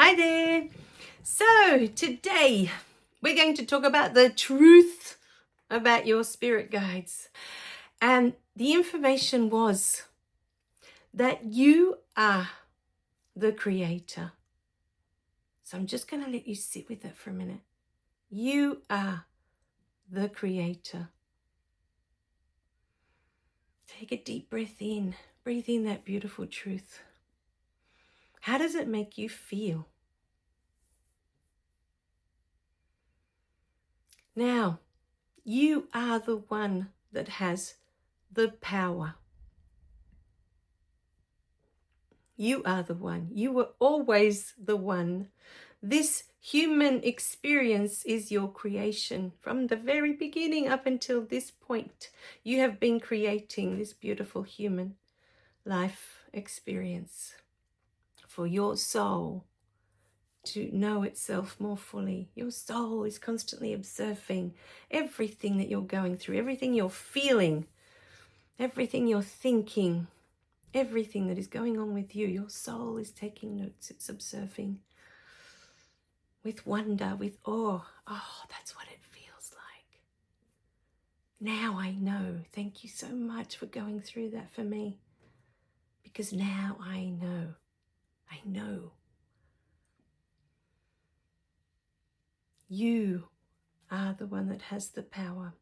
Hi there. So today we're going to talk about the truth about your spirit guides. And the information was that you are the creator. So I'm just going to let you sit with it for a minute. You are the creator. Take a deep breath in. Breathe in that beautiful truth. How does it make you feel? Now, you are the one that has the power. You are the one. You were always the one. This human experience is your creation. From the very beginning up until this point, you have been creating this beautiful human life experience for your soul to know itself more fully. Your soul is constantly observing everything that you're going through, everything you're feeling, everything you're thinking, everything that is going on with you. Your soul is taking notes. It's observing with wonder, with awe. Oh, that's what it feels like. Now I know. Thank you so much for going through that for me. Because now I know. I know. You are the one that has the power.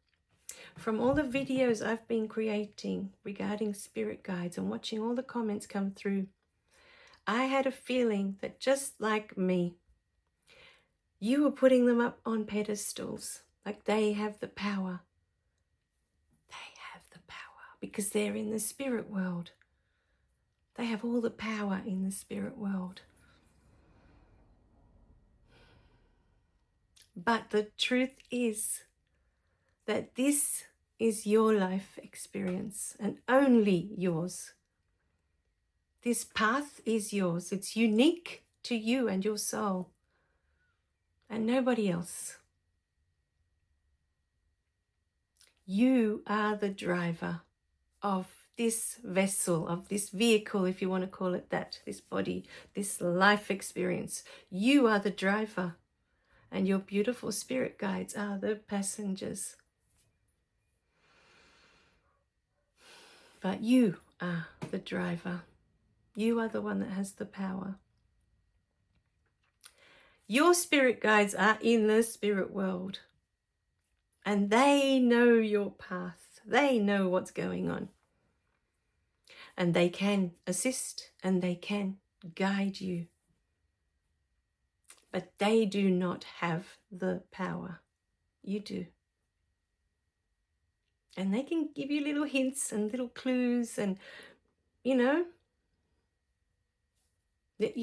From all the videos I've been creating regarding spirit guides and watching all the comments come through, I had a feeling that just like me, you were putting them up on pedestals, like they have the power. They have the power because they're in the spirit world. They have all the power in the spirit world. But the truth is that this is your life experience and only yours. This path is yours. It's unique to you and your soul and nobody else. You are the driver of this vessel, of this vehicle, if you want to call it that, this body, this life experience. You are the driver and your beautiful spirit guides are the passengers. But you are the driver. You are the one that has the power. Your spirit guides are in the spirit world and they know your path. They know what's going on. And they can assist and they can guide you. But they do not have the power. You do. And they can give you little hints and little clues and, that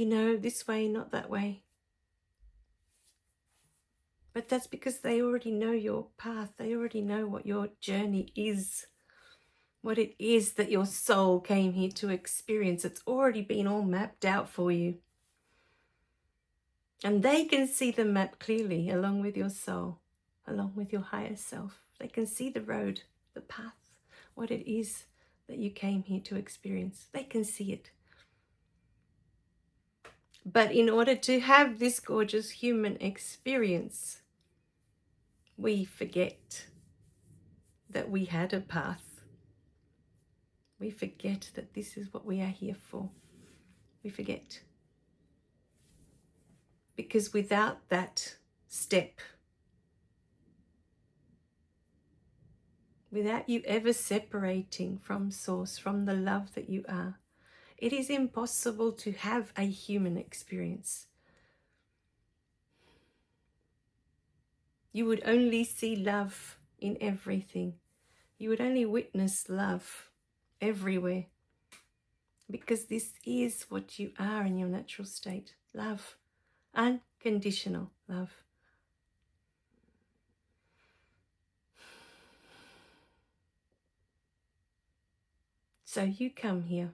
this way, not that way. But that's because they already know your path. They already know what your journey is. What it is that your soul came here to experience. It's already been all mapped out for you. And they can see the map clearly along with your soul, along with your higher self. They can see the road, the path, what it is that you came here to experience. They can see it. But in order to have this gorgeous human experience, we forget that we had a path. We forget that this is what we are here for. We forget. Because without that step, without you ever separating from source, from the love that you are, it is impossible to have a human experience. You would only see love in everything. You would only witness love everywhere. Because this is what you are in your natural state. Love. Unconditional love. So you come here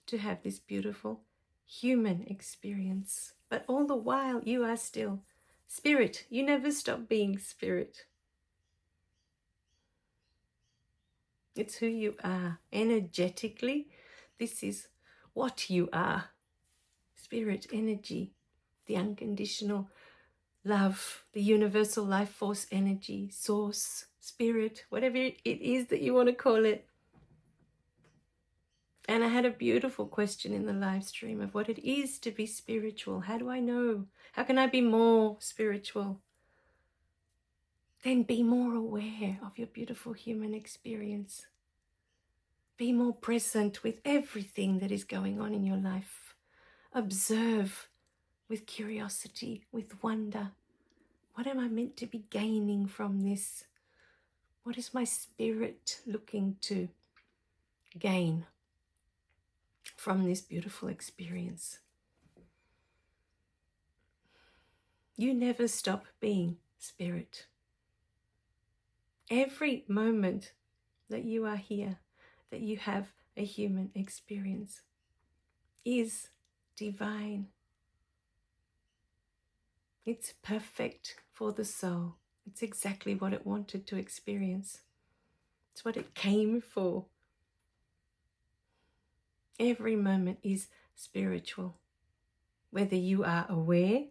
to have this beautiful human experience. But all the while you are still spirit. You never stop being spirit. It's who you are. Energetically, this is what you are. spirit energy, the unconditional love, the universal life force energy, source, spirit, whatever it is that you want to call it. And I had a beautiful question in the live stream of what it is to be spiritual. How do I know? How can I be more spiritual? Then be more aware of your beautiful human experience. Be more present with everything that is going on in your life. Observe with curiosity, with wonder. What am I meant to be gaining from this? What is my spirit looking to gain from this beautiful experience? You never stop being spirit. Every moment that you are here, that you have a human experience, is divine. It's perfect for the soul. It's exactly what it wanted to experience. It's what it came for. Every moment is spiritual, whether you are aware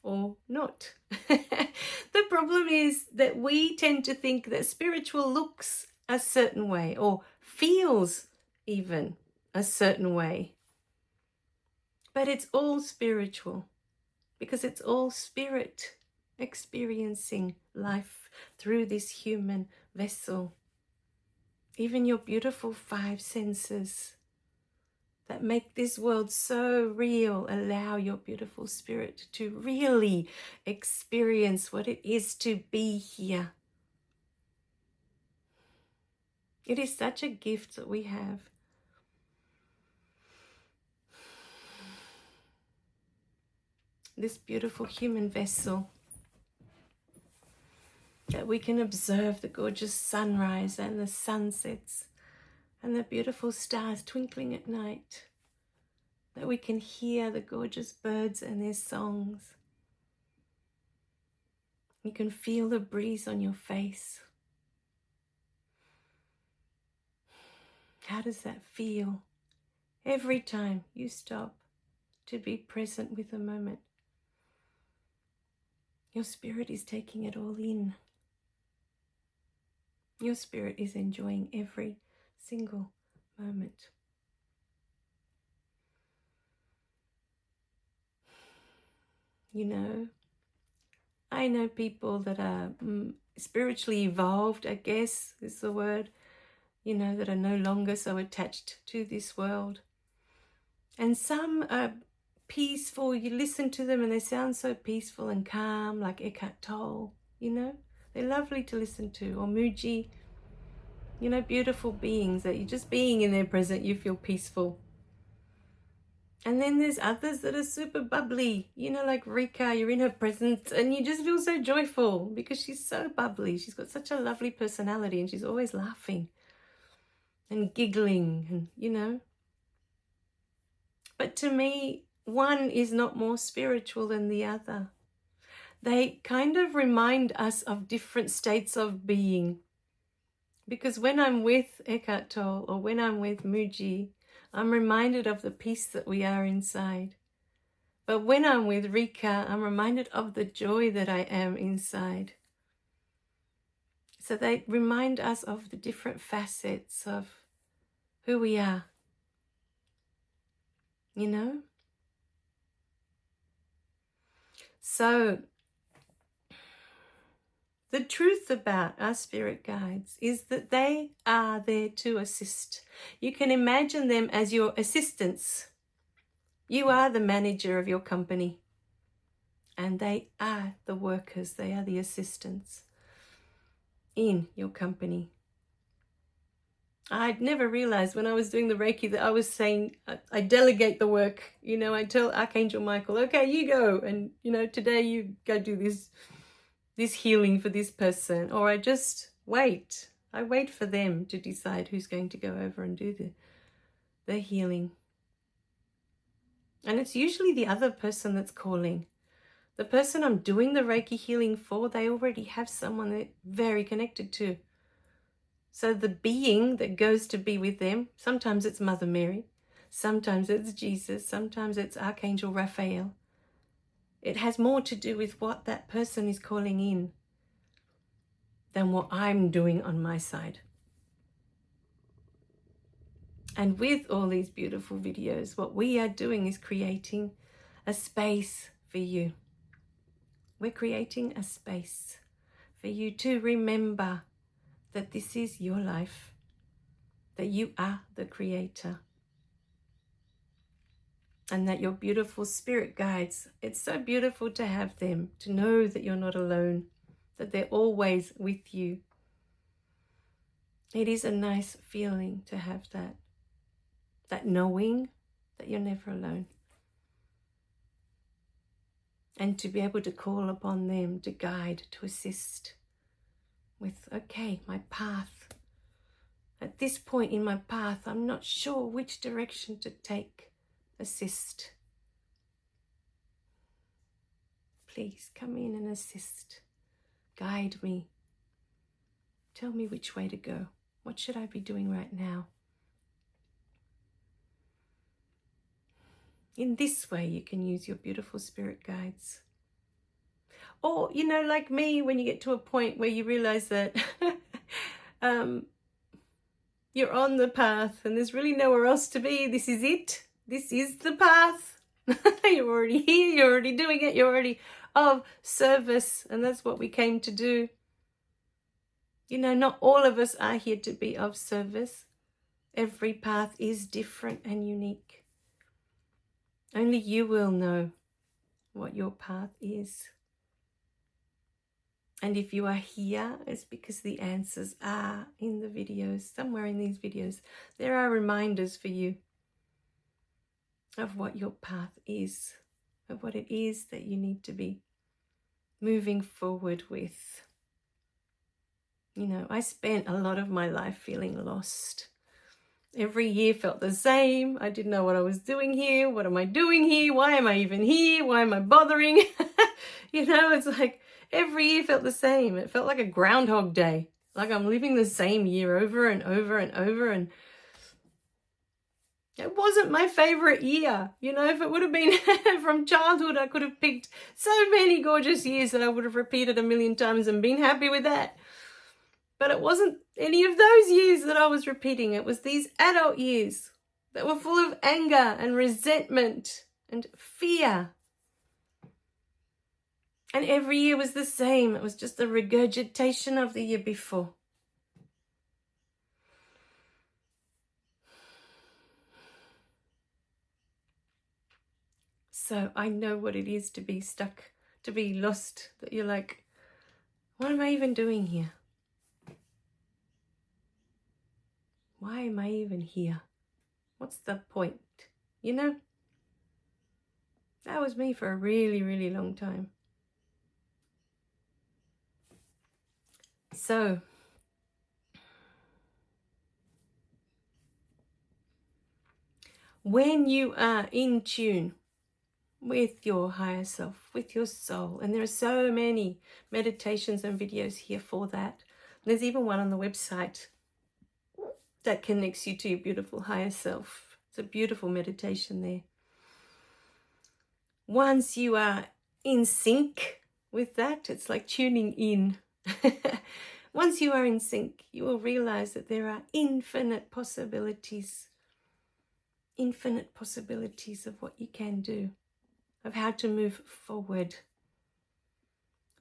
or not. The problem is that we tend to think that spiritual looks a certain way or feels even a certain way. But it's all spiritual because it's all spirit experiencing life through this human vessel. Even your beautiful 5 senses that make this world so real, allow your beautiful spirit to really experience what it is to be here. It is such a gift that we have. This beautiful human vessel, that we can observe the gorgeous sunrise and the sunsets and the beautiful stars twinkling at night, that we can hear the gorgeous birds and their songs. You can feel the breeze on your face. How does that feel? Every time you stop to be present with the moment, your spirit is taking it all in. Your spirit is enjoying every single moment. You know, I know people that are spiritually evolved, I guess is the word, you know, that are no longer so attached to this world. And some are peaceful. You listen to them and they sound so peaceful and calm, like Eckhart Tolle, you know. They're lovely to listen to. Or Muji, you know, beautiful beings that you're just being in their presence, you feel peaceful. And then there's others that are super bubbly, you know, like Rikka, you're in her presence and you just feel so joyful because she's so bubbly. She's got such a lovely personality and she's always laughing and giggling and, you know. But to me, one is not more spiritual than the other. They kind of remind us of different states of being. Because when I'm with Eckhart Tolle or when I'm with Muji, I'm reminded of the peace that we are inside. But when I'm with Rikka, I'm reminded of the joy that I am inside. So they remind us of the different facets of who we are. You know? So the truth about our spirit guides is that they are there to assist. You can imagine them as your assistants. You are the manager of your company, and they are the workers. They are the assistants in your company. I'd never realized when I was doing the Reiki that I was saying, I delegate the work. You know, I tell Archangel Michael, okay, you go. And, you know, today you go do this healing for this person. Or I just wait. I wait for them to decide who's going to go over and do the healing. And it's usually the other person that's calling. The person I'm doing the Reiki healing for, they already have someone they're very connected to. So the being that goes to be with them, sometimes it's Mother Mary, Sometimes it's Jesus. Sometimes it's Archangel Raphael. It has more to do with what that person is calling in than what I'm doing on my side. And with all these beautiful videos, what we are doing is creating a space for you. We're creating a space for you to remember that this is your life, that you are the creator, and that your beautiful spirit guides, it's so beautiful to have them, to know that you're not alone, that they're always with you. It is a nice feeling to have that knowing that you're never alone. And to be able to call upon them to guide, to assist with, okay, my path. At this point in my path, I'm not sure which direction to take. Assist. Please come in and assist. Guide me. Tell me which way to go. What should I be doing right now? In this way, you can use your beautiful spirit guides. Or, you know, like me, when you get to a point where you realize that you're on the path and there's really nowhere else to be. This is it. This is the path. You're already here. You're already doing it. You're already of service. And that's what we came to do. You know, not all of us are here to be of service. Every path is different and unique. Only you will know what your path is. And if you are here, it's because the answers are in the videos. Somewhere in these videos, there are reminders for you of what your path is, of what it is that you need to be moving forward with. You know, I spent a lot of my life feeling lost. Every year felt the same. I didn't know what I was doing here. What am I doing here? Why am I even here? Why am I bothering? You know, it's like every year felt the same. It felt like a Groundhog Day. Like I'm living the same year over and over and over. And it wasn't my favorite year. You know, if it would have been from childhood, I could have picked so many gorgeous years that I would have repeated a million times and been happy with that. But it wasn't any of those years that I was repeating. It was these adult years that were full of anger and resentment and fear. And every year was the same. It was just a regurgitation of the year before. So I know what it is to be stuck, to be lost, that you're like, what am I even doing here? Why am I even here? What's the point? You know? That was me for a really, really long time. So, when you are in tune with your higher self, with your soul, and there are so many meditations and videos here for that. There's even one on the website that connects you to your beautiful higher self. It's a beautiful meditation there. Once you are in sync with that, it's like tuning in. Once you are in sync, you will realize that there are infinite possibilities of what you can do, of how to move forward.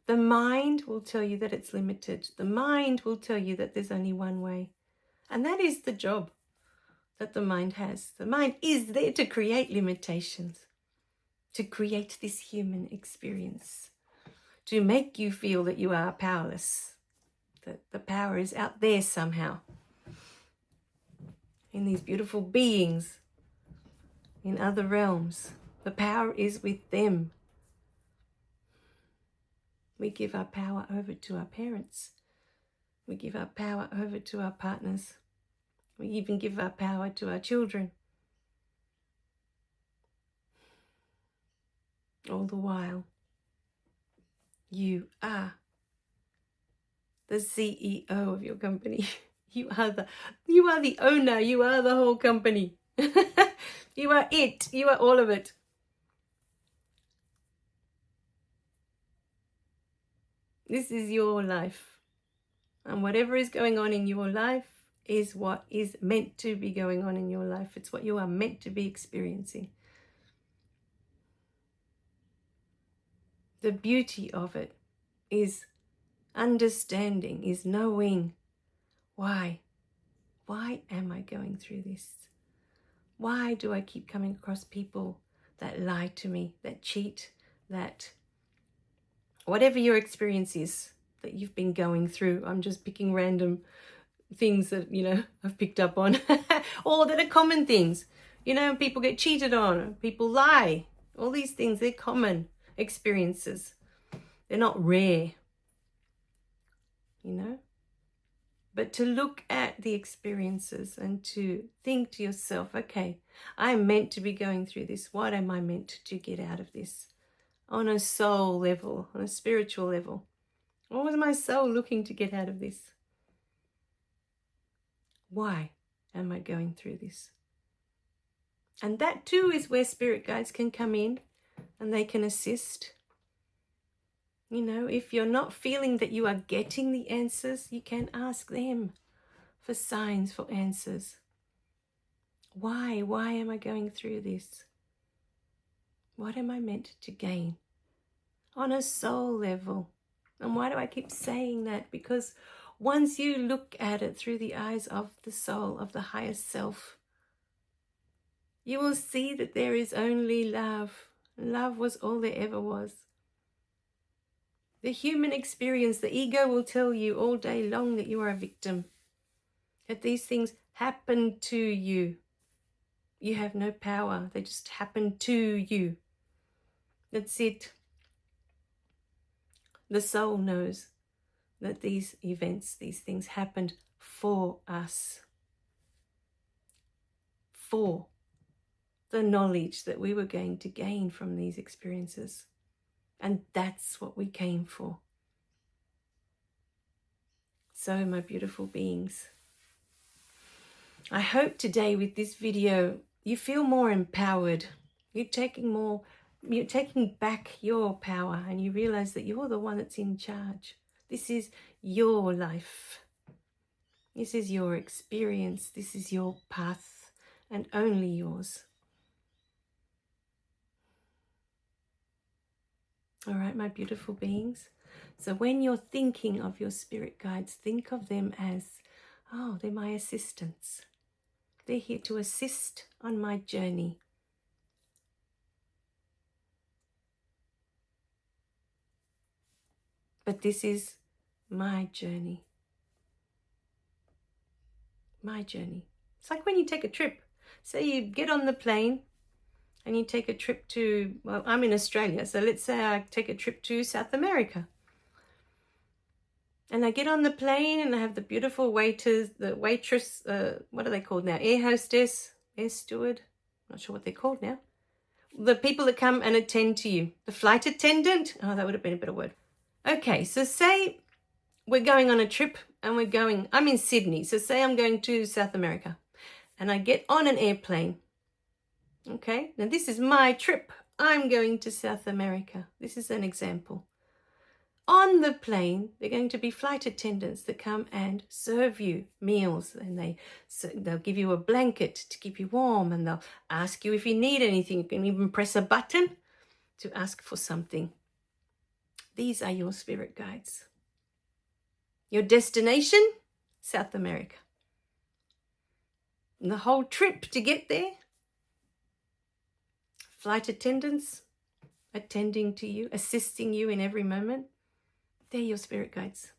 The mind will tell you that it's limited. The mind will tell you that there's only one way. And that is the job that the mind has. The mind is there to create limitations, to create this human experience, to make you feel that you are powerless, that the power is out there somehow, in these beautiful beings, in other realms. The power is with them. We give our power over to our parents. We give our power over to our partners. We even give our power to our children. All the while, you are the CEO of your company. You are the owner. You are the whole company. You are it. You are all of it. This is your life. And whatever is going on in your life is what is meant to be going on in your life. It's what you are meant to be experiencing. The beauty of it is understanding, is knowing why. Why am I going through this? Why do I keep coming across people that lie to me, that cheat, that whatever your experience is that you've been going through? I'm just picking random things that, I've picked up on, or that are common things. People get cheated on, people lie. All these things, they're common experiences. They're not rare, But to look at the experiences and to think to yourself, okay, I'm meant to be going through this. What am I meant to get out of this? On a soul level, on a spiritual level. What was my soul looking to get out of this? Why am I going through this? And that too is where spirit guides can come in and they can assist. If you're not feeling that you are getting the answers, you can ask them for signs, for answers. Why? Why am I going through this? What am I meant to gain? On a soul level. And why do I keep saying that? Because once you look at it through the eyes of the soul, of the highest self, you will see that there is only love. Love was all there ever was. The human experience, the ego will tell you all day long that you are a victim, that these things happen to you. You have no power. They just happen to you. That's it. The soul knows that these events, these things happened for us. For the knowledge that we were going to gain from these experiences. And that's what we came for. So, my beautiful beings, I hope today with this video you feel more empowered. You're taking back your power and you realize that you're the one that's in charge. This is your life. This is your experience. This is your path and only yours. All right, my beautiful beings. So when you're thinking of your spirit guides, think of them as, they're my assistants. They're here to assist on my journey. But this is my journey. My journey. It's like when you take a trip. Say you get on the plane and you take a trip to, well, I'm in Australia, so let's say I take a trip to South America. And I get on the plane and I have the beautiful waiters, the waitress, what are they called now? Air hostess, air steward, not sure what they're called now. The people that come and attend to you. The flight attendant, that would have been a better word. Okay, so say we're going on a trip and I'm in Sydney, so say I'm going to South America and I get on an airplane. Okay, now this is my trip. I'm going to South America. This is an example. On the plane, they're going to be flight attendants that come and serve you meals, and they'll give you a blanket to keep you warm, and they'll ask you if you need anything. You can even press a button to ask for something. These are your spirit guides. Your destination, South America. And the whole trip to get there, flight attendants attending to you, assisting you in every moment. They're your spirit guides.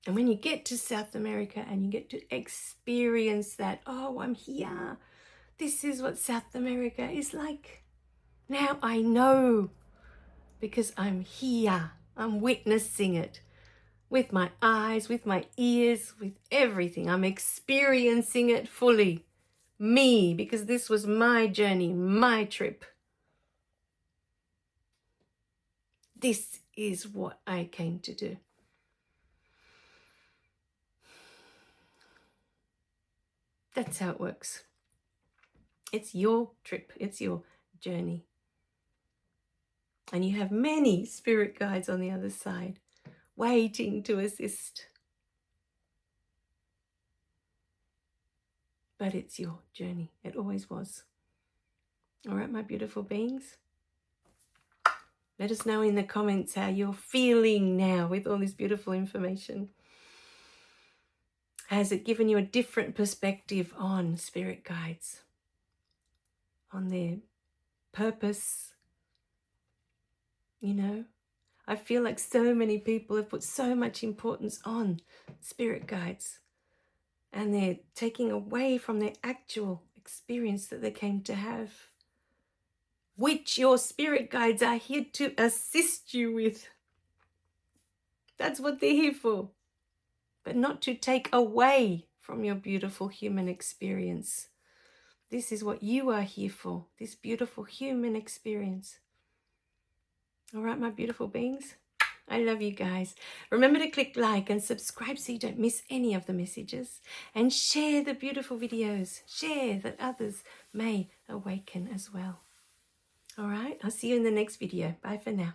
And when you get to South America and you get to experience that, I'm here. This is what South America is like. Now I know because I'm here. I'm witnessing it with my eyes, with my ears, with everything. I'm experiencing it fully. Me, because this was my journey, my trip. This is what I came to do. That's how it works. It's your trip. It's your journey. And you have many spirit guides on the other side waiting to assist. But it's your journey. It always was. All right, my beautiful beings. Let us know in the comments how you're feeling now with all this beautiful information. Has it given you a different perspective on spirit guides, on their purpose? You know, I feel like so many people have put so much importance on spirit guides, and they're taking away from their actual experience that they came to have, which your spirit guides are here to assist you with. That's what they're here for, but not to take away from your beautiful human experience. This is what you are here for, this beautiful human experience. All right, my beautiful beings. I love you guys. Remember to click like and subscribe so you don't miss any of the messages. And share the beautiful videos. Share that others may awaken as well. All right, I'll see you in the next video. Bye for now.